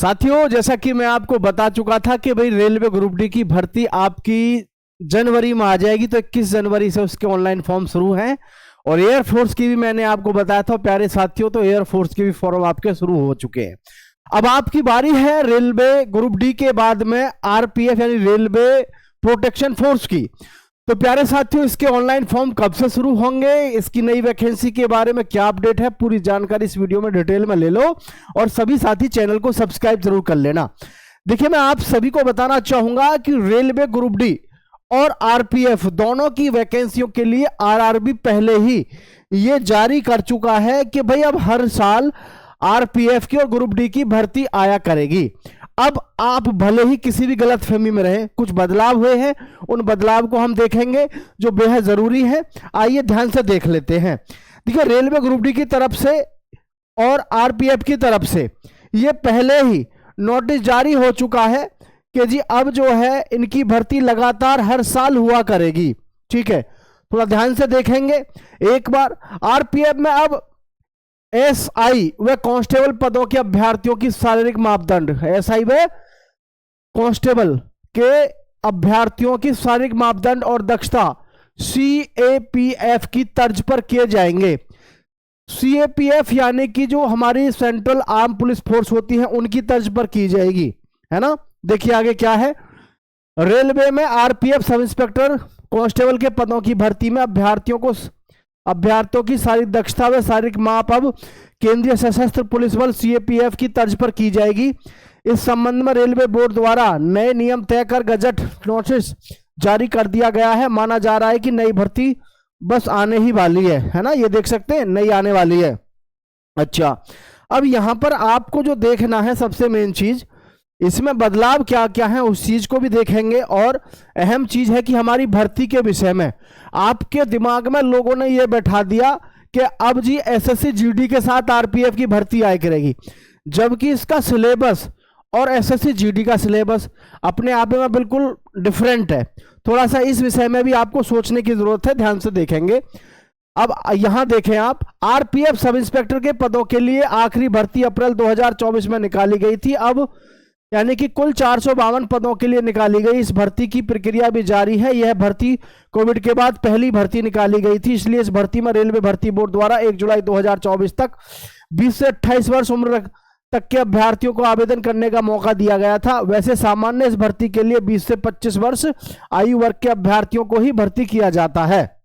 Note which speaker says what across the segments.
Speaker 1: साथियों, जैसा कि मैं आपको बता चुका था कि भाई रेलवे ग्रुप डी की भर्ती आपकी जनवरी में आ जाएगी, तो 21 जनवरी से उसके ऑनलाइन फॉर्म शुरू हैं। और एयरफोर्स की भी मैंने आपको बताया था प्यारे साथियों, तो एयरफोर्स के भी फॉर्म आपके शुरू हो चुके हैं। अब आपकी बारी है रेलवे ग्रुप डी के बाद में आरपीएफ यानी रेलवे प्रोटेक्शन फोर्स की। तो प्यारे साथियों, इसके ऑनलाइन फॉर्म कब से शुरू होंगे, इसकी नई वैकेंसी के बारे में क्या अपडेट है, पूरी जानकारी इस वीडियो में डिटेल में ले लो। और सभी साथी चैनल को सब्सक्राइब जरूर कर लेना। देखिए, मैं आप सभी को बताना चाहूंगा कि रेलवे ग्रुप डी और आरपीएफ दोनों की वैकेंसियों के लिए आरआरबी पहले ही ये जारी कर चुका है कि भाई अब हर साल आरपीएफ की और ग्रुप डी की भर्ती आया करेगी। अब आप भले ही किसी भी गलतफहमी में रहे, कुछ बदलाव हुए हैं, उन बदलाव को हम देखेंगे जो बेहद जरूरी है। आइए ध्यान से देख लेते हैं। देखिए, रेलवे ग्रुप डी की तरफ से और आरपीएफ की तरफ से ये पहले ही नोटिस जारी हो चुका है कि जी अब जो है इनकी भर्ती लगातार हर साल हुआ करेगी। ठीक है, थोड़ा ध्यान से देखेंगे एक बार। आरपीएफ में अब एसआई व कांस्टेबल पदों के अभ्यर्थियों की शारीरिक मापदंड, एसआई व कांस्टेबल के अभ्यर्थियों की शारीरिक मापदंड और दक्षता सीएपीएफ की तर्ज पर किए जाएंगे। सीएपीएफ यानी कि जो हमारी सेंट्रल आर्म पुलिस फोर्स होती है उनकी तर्ज पर की जाएगी, है ना। देखिए आगे क्या है। रेलवे में आरपीएफ सब इंस्पेक्टर कांस्टेबल के पदों की भर्ती में अभ्यर्थियों की शारीरिक दक्षता व शारीरिक माप अब केंद्रीय सशस्त्र पुलिस बल सीएपीएफ की तर्ज पर की जाएगी। इस संबंध में रेलवे बोर्ड द्वारा नए नियम तय कर गजट नोटिस जारी कर दिया गया है। माना जा रहा है कि नई भर्ती बस आने ही वाली है ना। ये देख सकते हैं, नई आने वाली है। अच्छा, अब यहां पर आपको जो देखना है सबसे मेन चीज, इसमें बदलाव क्या क्या है उस चीज को भी देखेंगे। और अहम चीज है कि हमारी भर्ती के विषय में आपके दिमाग में लोगों ने यह बैठा दिया कि अब जी एसएससी जीडी के साथ आरपीएफ की भर्ती आया करेगी, जबकि इसका सिलेबस और एसएससी जीडी का सिलेबस अपने आप में बिल्कुल डिफरेंट है। थोड़ा सा इस विषय में भी आपको सोचने की जरूरत है, ध्यान से देखेंगे। अब यहां देखें आप, आरपीएफ सब इंस्पेक्टर के पदों के लिए आखिरी भर्ती अप्रैल 2024 में निकाली गई थी। अब यानी कि कुल 452 पदों के लिए निकाली गई। इस भर्ती की प्रक्रिया भी जारी है। यह भर्ती कोविड के बाद पहली भर्ती निकाली गई थी, इसलिए इस भर्ती में रेलवे भर्ती बोर्ड द्वारा 1 जुलाई 2024 तक 20 से 28 वर्ष उम्र तक के अभ्यर्थियों को आवेदन करने का मौका दिया गया था। वैसे सामान्य इस भर्ती के लिए 20 से 25 वर्ष आयु वर्ग के अभ्यर्थियों को ही भर्ती किया जाता है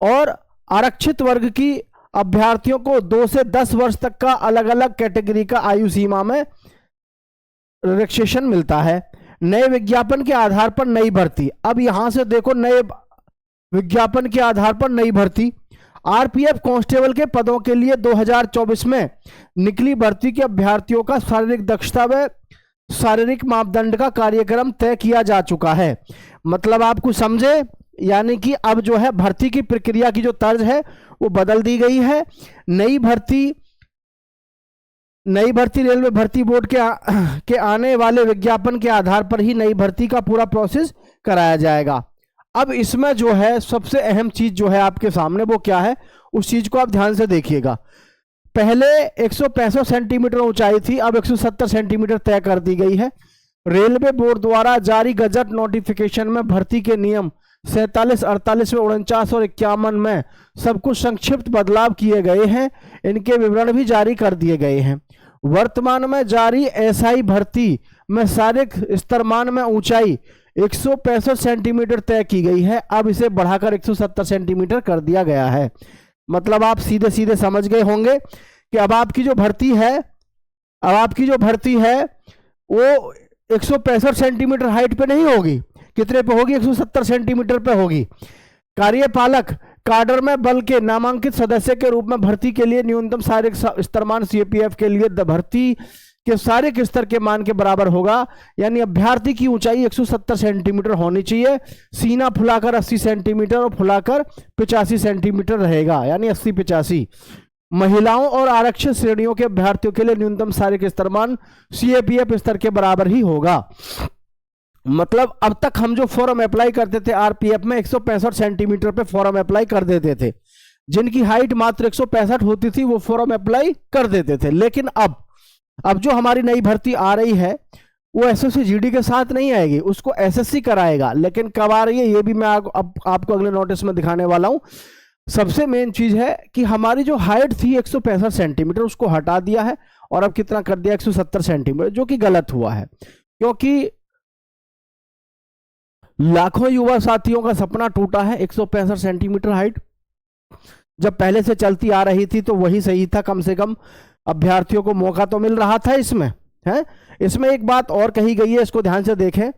Speaker 1: और आरक्षित वर्ग की अभ्यर्थियों को 2 से 10 वर्ष तक का अलग अलग कैटेगरी का आयु सीमा में रिलैक्सेशन मिलता है। नए विज्ञापन के आधार पर नई भर्ती। अब यहां से देखो, नए विज्ञापन के आधार पर नई भर्ती। आरपीएफ कांस्टेबल के पदों के लिए 2024 में निकली भर्ती के अभ्यर्थियों का शारीरिक दक्षता व शारीरिक मापदंड का कार्यक्रम तय किया जा चुका है। मतलब आप कुछ समझे, यानी कि अब जो है भर्ती की प्रक्रिया की जो तर्ज है वो बदल दी गई है। नई भर्ती रेलवे भर्ती बोर्ड के आने वाले विज्ञापन के आधार पर ही नई भर्ती का पूरा प्रोसेस कराया जाएगा। अब इसमें जो है सबसे अहम चीज जो है आपके सामने वो क्या है, उस चीज को आप ध्यान से देखिएगा। पहले 165 सेंटीमीटर ऊंचाई थी, अब 170 सेंटीमीटर तय कर दी गई है। रेलवे बोर्ड द्वारा जारी गजट नोटिफिकेशन में भर्ती के नियम 47, 48, 49 और 51 में सब कुछ संक्षिप्त बदलाव किए गए हैं। इनके विवरण भी जारी कर दिए गए हैं। वर्तमान में जारी एसआई भर्ती में शारीरिक स्तरमान में ऊंचाई 165 सेंटीमीटर तय की गई है। अब इसे बढ़ाकर 170 सेंटीमीटर कर दिया गया है। मतलब आप सीधे सीधे समझ गए होंगे कि अब आपकी जो भर्ती है वो 165 सेंटीमीटर हाइट पे नहीं होगी। कितने पे होगी? 170 सेंटीमीटर पे होगी। कार्यपालक काडर में बल के नामांकित सदस्य के रूप में भर्ती के लिए न्यूनतम शारीरिक स्तरमान सीएपीएफ के लिए भर्ती के शारीरिक स्तर के मान के बराबर होगा। यानी अभ्यर्थी की ऊंचाई 170 सेंटीमीटर होनी चाहिए। सीना फुलाकर 80 सेंटीमीटर और फुलाकर 85 सेंटीमीटर रहेगा, यानी 80-85। महिलाओं और आरक्षित श्रेणियों के अभ्यर्थियों के लिए न्यूनतम शारीरिक स्तरमान सीएपीएफ स्तर के बराबर ही होगा। मतलब अब तक हम जो फॉर्म अप्लाई करते थे आरपीएफ में 165 सेंटीमीटर पे फॉर्म अप्लाई कर देते थे। जिनकी हाइट मात्र 165 होती थी वो फॉर्म अप्लाई कर देते थे। लेकिन अब अब जो हमारी नई भर्ती आ रही है वो एसएससी जीडी के साथ नहीं आएगी, उसको एसएससी कराएगा। लेकिन कब आ रही है ये भी मैं अब आपको अगले नोटिस में दिखाने वाला हूं। सबसे मेन चीज है कि हमारी जो हाइट थी 165 सेंटीमीटर उसको हटा दिया है और अब कितना कर दिया 170 सेंटीमीटर, जो कि गलत हुआ है, क्योंकि लाखों युवा साथियों का सपना टूटा है। 165 सेंटीमीटर हाइट जब पहले से चलती आ रही थी तो वही सही था, कम से कम अभ्यर्थियों को मौका तो मिल रहा था इसमें, है। इसमें एक बात और कही गई है, इसको ध्यान से देखें।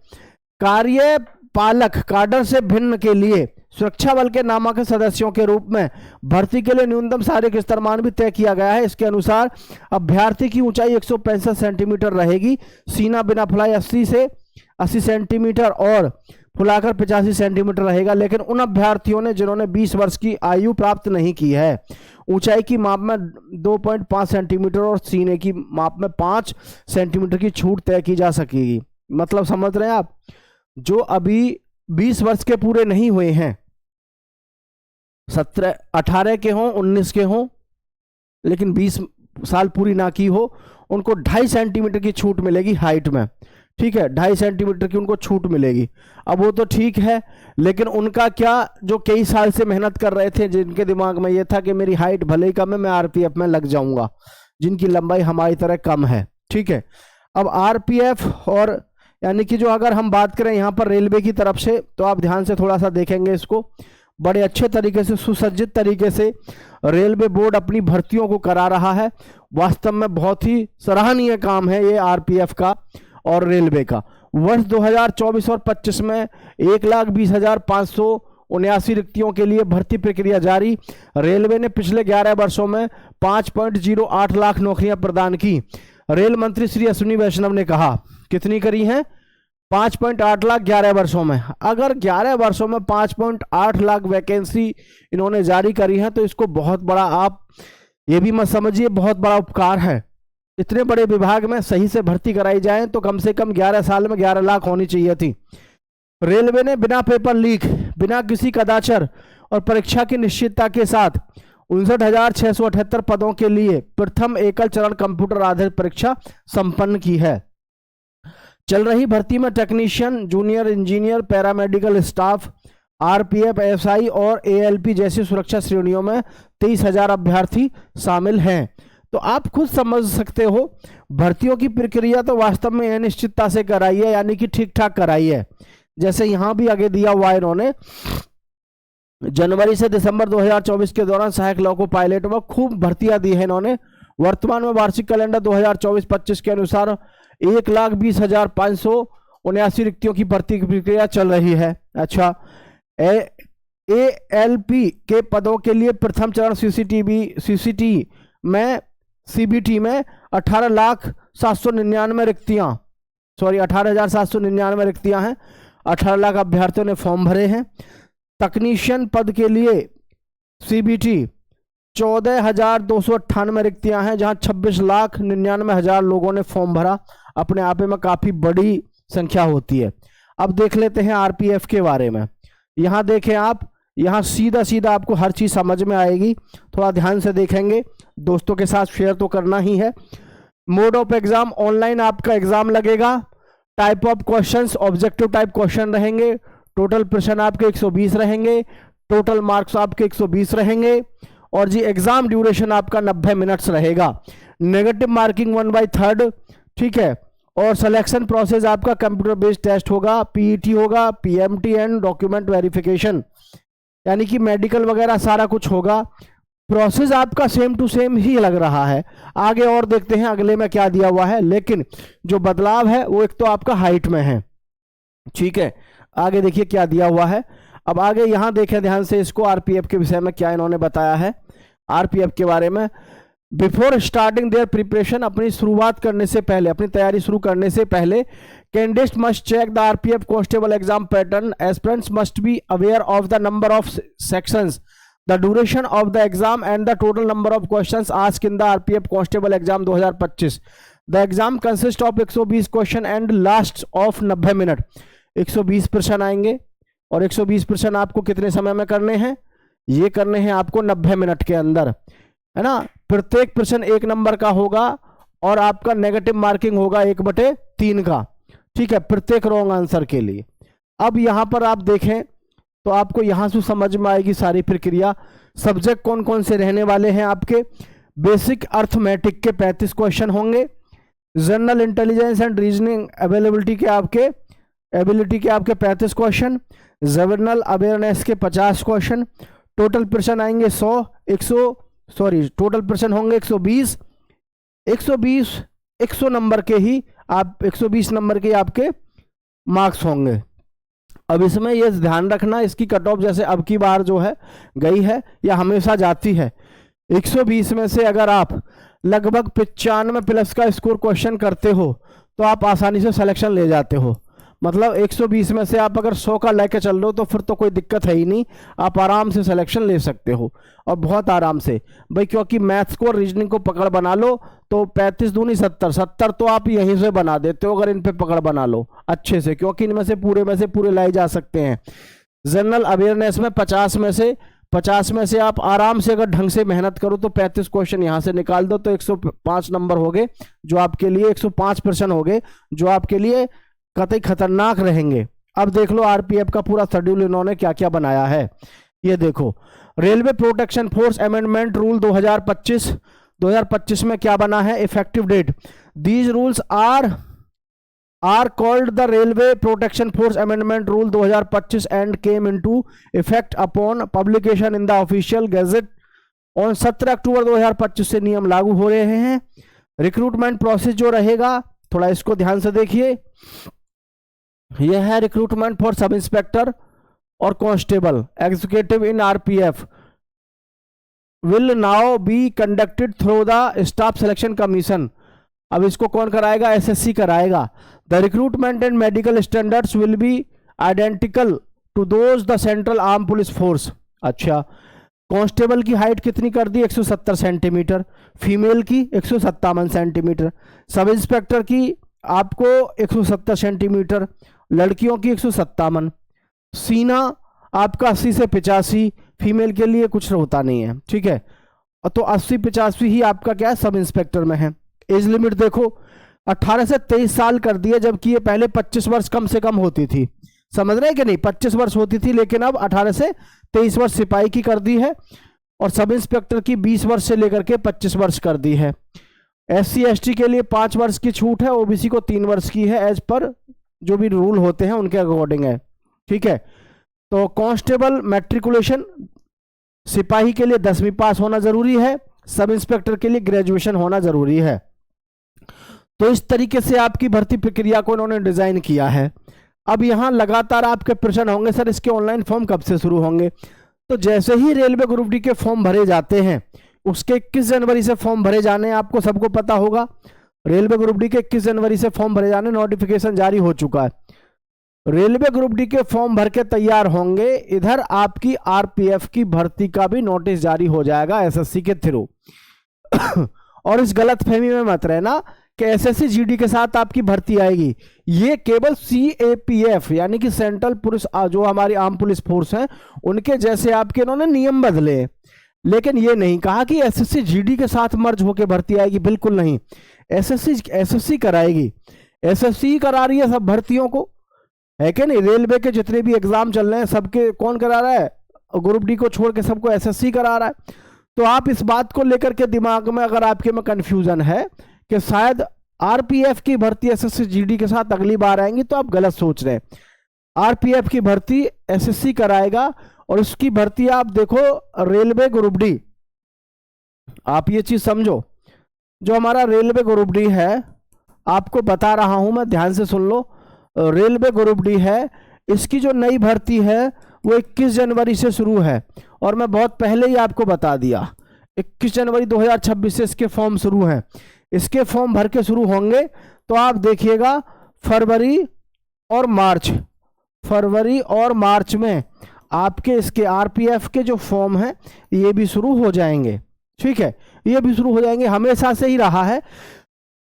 Speaker 1: कार्यपालक काडर से भिन्न के लिए सुरक्षा बल के नामांकित सदस्यों के रूप में भर्ती के लिए न्यूनतम शारीरिक स्तरमान भी तय किया गया है। इसके अनुसार अभ्यर्थी की ऊंचाई 165 सेंटीमीटर रहेगी, सीना बिना फुलाए 80 सेंटीमीटर और फुलाकर 85 सेंटीमीटर रहेगा। लेकिन उन अभ्यर्थियों ने जिन्होंने 20 वर्ष की आयु प्राप्त नहीं की है, ऊंचाई की माप में 2.5 सेंटीमीटर और सीने की माप में 5 सेंटीमीटर की छूट तय की जा सकेगी। मतलब समझ रहे हैं आप, जो अभी 20 वर्ष के पूरे नहीं हुए हैं, 17 18 के हों 19 के हों, लेकिन 20 साल पूरी ना की हो, उनको 2.5 सेंटीमीटर की छूट मिलेगी हाइट में, ठीक है। 2.5 सेंटीमीटर की उनको छूट मिलेगी। अब वो तो ठीक है, लेकिन उनका क्या, जो कई साल से मेहनत कर रहे थे, जिनके दिमाग में ये था कि मेरी हाइट भले ही कम है, मैं आरपीएफ में लग जाऊंगा, जिनकी लंबाई हमारी तरह कम है, ठीक है। अब आरपीएफ और यानी कि जो अगर हम बात करें यहाँ पर रेलवे की तरफ से, तो आप ध्यान से थोड़ा सा देखेंगे इसको, बड़े अच्छे तरीके से सुसज्जित तरीके से रेलवे बोर्ड अपनी भर्तियों को करा रहा है। वास्तव में बहुत ही सराहनीय काम है ये आरपीएफ का और रेलवे का। वर्ष 2024 और 25 में 1,20,579 रिक्तियों के लिए भर्ती प्रक्रिया जारी। रेलवे ने पिछले 11 वर्षों में 5.08 लाख नौकरियां प्रदान की। रेल मंत्री श्री अश्विनी वैष्णव ने कहा, कितनी करी हैं? 5.8 लाख 11 वर्षों में। अगर 11 वर्षों में 5.8 लाख वैकेंसी इन्होंने जारी करी है तो इसको बहुत बड़ा, आप ये भी मत समझिए बहुत बड़ा उपकार है। इतने बड़े विभाग में सही से भर्ती कराई जाए तो कम से कम 11 साल में 11 लाख होनी चाहिए थी। रेलवे ने बिना पेपर लीक, बिना किसी कदाचार और परीक्षा की निश्चितता के साथ 59,678 पदों के लिए प्रथम एकल चरण कंप्यूटर आधारित परीक्षा संपन्न की है। चल रही भर्ती में technician, junior engineer, paramedical staff, RPF, SI और एएलपी जैसी सुरक्षा श्रेणियों में 23,000 अभ्यर्थी शामिल हैं। तो आप खुद समझ सकते हो, भर्तियों की प्रक्रिया तो वास्तव में अनिश्चितता से कराई है, यानी कि ठीक ठाक कराई है। जैसे यहां भी आगे दिया हुआ है, इन्होंने जनवरी से दिसंबर 2024 के दौरान सहायक लौको पायलट में खूब भर्तियां दी है इन्होंने। वर्तमान में वार्षिक कैलेंडर 2024-25 के अनुसार 1,20,579 रिक्तियों की भर्ती की प्रक्रिया चल रही है। अच्छा, एएलपी के पदों के लिए प्रथम चरण सीसीटी में 18,799 रिक्तियां, 18,799 रिक्तियां हैं। 18 लाख अभ्यर्थियों ने फॉर्म भरे हैं। तकनीशियन पद के लिए सीबीटी 14,298 रिक्तियां हैं, जहां 26,99,000 लोगों ने फॉर्म भरा। अपने आप में काफी बड़ी संख्या होती है। अब देख लेते हैं आरपीएफ के बारे में। यहां देखें आप, यहां सीधा सीधा आपको हर चीज समझ में आएगी, थोड़ा ध्यान से देखेंगे। दोस्तों के साथ शेयर तो करना ही है। मोड ऑफ एग्जाम, ऑनलाइन आपका एग्जाम लगेगा। Type of questions, objective type question रहेंगे। टोटल प्रश्न आपके 120 रहेंगे। टोटल मार्क्स आपके 120 रहेंगे। और जी एग्जाम ड्यूरेशन आपका 90 मिनट्स रहेगा। नेगेटिव मार्किंग 1/3, ठीक है। और सिलेक्शन प्रोसेस आपका कंप्यूटर बेस्ड टेस्ट होगा, पीईटी होगा, पीएमटी एंड डॉक्यूमेंट वेरिफिकेशन, यानी कि मेडिकल वगैरह सारा कुछ होगा। प्रोसेस आपका सेम टू सेम ही लग रहा है। आगे और देखते हैं अगले में क्या दिया हुआ है, लेकिन जो बदलाव है वो एक तो आपका हाइट में है, ठीक है। आगे देखिए क्या दिया हुआ है। अब आगे यहां देखें ध्यान से इसको, आरपीएफ के विषय में क्या इन्होंने बताया है। आरपीएफ के बारे में, बिफोर स्टार्टिंग देयर प्रिपरेशन, अपनी शुरुआत करने से पहले, अपनी तैयारी शुरू करने से पहले, candidates must check the RPF constable exam pattern. Aspirants must be aware of the number of sections, the duration of the exam and the total number of questions asked in the RPF constable exam 2025। The exam consist of 120 question and last of 90 minute. 120 प्रश्न आएंगे और 120 प्रश्न आपको कितने समय में करने हैं? ये करने हैं आपको 90 मिनट के अंदर, है ना। प्रत्येक प्रश्न 1 नंबर का होगा और आपका नेगेटिव मार्किंग होगा 1/3 का, ठीक है, प्रत्येक रॉन्ग आंसर के लिए। अब यहां पर आप देखें तो आपको यहां से समझ में आएगी सारी प्रक्रिया। सब्जेक्ट कौन कौन से रहने वाले हैं आपके, बेसिक अर्थमेटिक के 35 क्वेश्चन होंगे, general intelligence and reasoning ability के आपके 35 क्वेश्चन, जनरल अवेयरनेस के 50 क्वेश्चन, टोटल प्रश्न आएंगे टोटल प्रश्न होंगे 120 नंबर के ही 120 नंबर के आपके मार्क्स होंगे। अब इसमें ये ध्यान रखना, इसकी कट ऑफ जैसे अब की बार जो है गई है या हमेशा जाती है, 120 में से अगर आप लगभग 95 प्लस का स्कोर क्वेश्चन करते हो तो आप आसानी से सिलेक्शन ले जाते हो। मतलब 120 में से आप अगर 100 का लेके चल रहे हो तो फिर तो कोई दिक्कत है ही नहीं, आप आराम से सिलेक्शन ले सकते हो, और बहुत आराम से भाई, क्योंकि मैथ्स को रीजनिंग को पकड़ बना लो तो 35 दूनी 70 तो आप यहीं से बना देते हो अगर इन पे पकड़ बना लो अच्छे से, क्योंकि इनमें से पूरे लाए जा सकते हैं। जनरल अवेयरनेस में 50 में से आप आराम से अगर ढंग से मेहनत करो तो 35 क्वेश्चन यहां से निकाल दो तो 105 नंबर हो गए, जो आपके लिए 105 प्रश्न हो गए, जो आपके लिए कतई खतरनाक रहेंगे। अब देख लो आरपीएफ का पूरा शेड्यूल इन्होंने क्या क्या बनाया है। ये देखो, railway protection force amendment rule 2025 में क्या बना है, effective date, these rules are called the railway protection force amendment rule 2025 and came into effect upon publication in the official gazette on 17 October 2025 से नियम लागू हो रहे हैं। रिक्रूटमेंट प्रोसेस जो रहेगा, थोड़ा इसको ध्यान से देखिए, यह है रिक्रूटमेंट फॉर सब इंस्पेक्टर और constable executive in RPF will now be conducted through the staff selection commission. अब इसको कौन कराएगा, एसएससी कराएगा। The recruitment and medical standards will be identical to those the central arm police force. अच्छा, constable की height कितनी कर दी, 170 centimetre, female की 157 सेंटीमीटर, सब इंस्पेक्टर की आपको 170 सेंटीमीटर, लड़कियों की 157, सीना आपका 80 से 85, फीमेल के लिए कुछ होता नहीं है, ठीक है, तो 80-85 ही आपका क्या है, सब इंस्पेक्टर में है। एज लिमिट देखो 18 से 23 साल कर दिया, जबकि ये पहले 25 वर्ष कम से कम होती थी, समझ रहे हैं कि नहीं, 25 वर्ष होती थी, लेकिन अब 18 से 23 वर्ष सिपाही की कर दी है, और सब इंस्पेक्टर की 20 वर्ष से लेकर के 25 वर्ष कर दी है। SC ST के लिए 5 वर्ष की छूट है, ओबीसी को 3 वर्ष की है, एज पर जो भी रूल होते हैं उनके अकॉर्डिंग है, ठीक है। तो कांस्टेबल मैट्रिकुलेशन, सिपाही के लिए 10वीं पास होना जरूरी है, सब इंस्पेक्टर के लिए ग्रेजुएशन होना जरूरी है। तो इस तरीके से आपकी भर्ती प्रक्रिया को इन्होंने डिजाइन किया है। अब यहां लगातार आपके प्रश्न होंगे, सर इसके ऑनलाइन फॉर्म कब से शुरू होंगे, तो जैसे ही रेलवे ग्रुप डी के फॉर्म भरे जाते हैं, उसके 21 जनवरी से फॉर्म भरे जाने, आपको सबको पता होगा, रेलवे ग्रुप डी के 21 जनवरी से फॉर्म भरे जाने, नोटिफिकेशन जारी हो चुका है। रेलवे ग्रुप डी के फॉर्म भर के तैयार होंगे, इधर आपकी आरपीएफ की भर्ती का भी नोटिस जारी हो जाएगा एसएससी के थ्रू। और इस गलत फहमी में मत रहना कि एसएससी जीडी के साथ आपकी भर्ती आएगी, ये केवल सीएपीएफ यानी कि सेंट्रल पुलिस, जो हमारी आर्म पुलिस फोर्स है, उनके जैसे आपके इन्होंने नियम बदले, लेकिन ये नहीं कहा कि एसएससी जीडी के साथ मर्ज होकर भर्ती आएगी, बिल्कुल नहीं। एसएससी कराएगी, एसएससी करा रही है सब भर्तियों को, है कि नहीं। रेलवे के जितने भी एग्जाम चल रहे हैं सबके कौन करा रहा है, ग्रुप डी को छोड़ के सबको एसएससी करा रहा है। तो आप इस बात को लेकर के दिमाग में अगर आपके में कंफ्यूजन है कि शायद आरपीएफ की भर्ती एसएससी जीडी के साथ अगली बार आएंगी, तो आप गलत सोच रहे हैं। आरपीएफ की भर्ती एसएससी कराएगा, और उसकी भर्ती आप देखो रेलवे ग्रुप डी, आप ये चीज समझो, जो हमारा रेलवे ग्रुप डी है, आपको बता रहा हूं मैं, ध्यान से सुन लो, रेलवे ग्रुप डी है, इसकी जो नई भर्ती है वो 21 जनवरी से शुरू है, और मैं बहुत पहले ही आपको बता दिया 21 जनवरी 2026 से इसके फॉर्म शुरू हैं। इसके फॉर्म भर के शुरू होंगे, तो आप देखिएगा फरवरी और मार्च में आपके इसके आरपीएफ के जो फॉर्म हैं ये भी शुरू हो जाएंगे, ठीक है, ये भी शुरू हो जाएंगे। हमेशा से ही रहा है,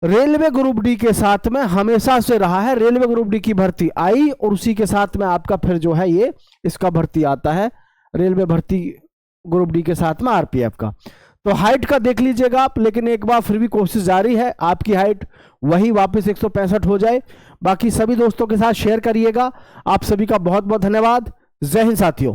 Speaker 1: रेलवे ग्रुप डी के साथ में हमेशा से रहा है, रेलवे ग्रुप डी की भर्ती आई और उसी के साथ में आपका फिर जो है ये इसका भर्ती आता है, रेलवे भर्ती ग्रुप डी के साथ में आरपीएफ का। तो हाइट का देख लीजिएगा आप, लेकिन एक बार फिर भी कोशिश जारी है आपकी हाइट वही वापस 165 हो जाए। बाकी सभी दोस्तों के साथ शेयर करिएगा। आप सभी का बहुत बहुत धन्यवाद। जय हिंद साथियों।